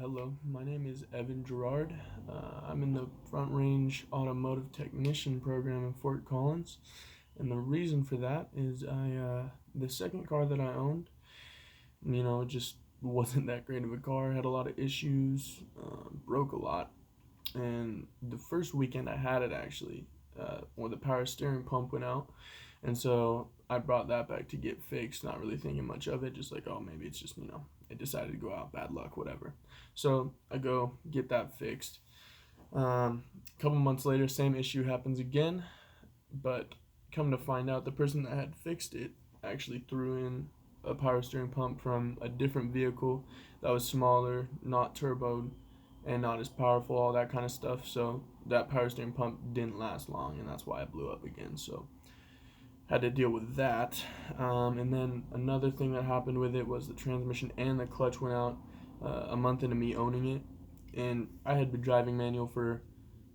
Hello, my name is Evan Gerard. I'm in the Front Range Automotive Technician program in Fort Collins, and the reason for that is the second car that I owned, it just wasn't that great of a car. Had a lot of issues, broke a lot, and the first weekend I had it actually, the power steering pump went out, and so I brought that back to get fixed, not really thinking much of it, just like, oh, maybe it's just, it decided to go out, bad luck, whatever. So I go get that fixed. A couple months later, same issue happens again, but come to find out, the person that had fixed it actually threw in a power steering pump from a different vehicle that was smaller, not turboed, and not as powerful, all that kind of stuff. So that power steering pump didn't last long, and that's why it blew up again. So had to deal with that. And then another thing that happened with it was the transmission and the clutch went out a month into me owning it. And I had been driving manual for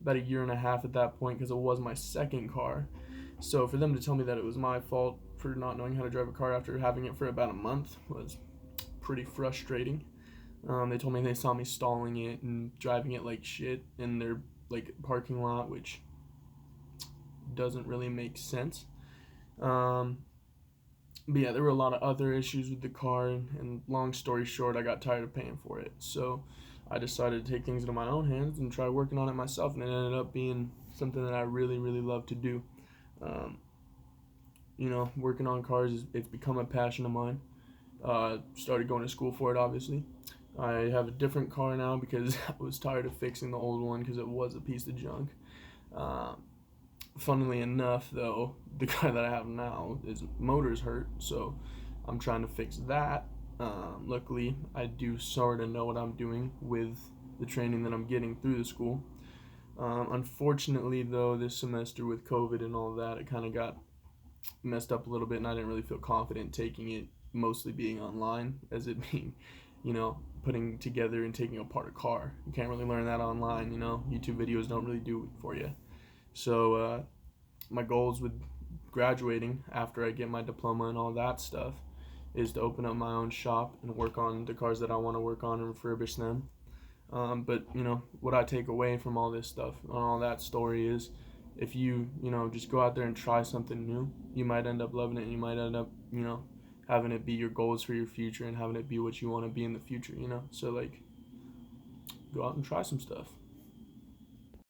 about a year and a half at that point because it was my second car. So for them to tell me that it was my fault for not knowing how to drive a car after having it for about a month was pretty frustrating. They told me they saw me stalling it and driving it like shit in their parking lot, which doesn't really make sense. But yeah, there were a lot of other issues with the car, and long story short, I got tired of paying for it. So I decided to take things into my own hands and try working on it myself, and it ended up being something that I really, really love to do. Um, Working on cars, it's become a passion of mine. Started going to school for it, obviously. I have a different car now because I was tired of fixing the old one because it was a piece of junk. Funnily enough, though, the car that I have now, is motor's hurt, so I'm trying to fix that. Luckily, I do sort of know what I'm doing with the training that I'm getting through the school. Unfortunately, though, this semester with COVID and all that, it kind of got messed up a little bit, and I didn't really feel confident taking it, mostly being online, as it being, putting together and taking apart a car. You can't really learn that online, YouTube videos don't really do it for you. So my goals with graduating after I get my diploma and all that stuff is to open up my own shop and work on the cars that I want to work on and refurbish them. But what I take away from all this stuff and all that story is, if you just go out there and try something new, you might end up loving it, and you might end up having it be your goals for your future and having it be what you want to be in the future. So go out and try some stuff.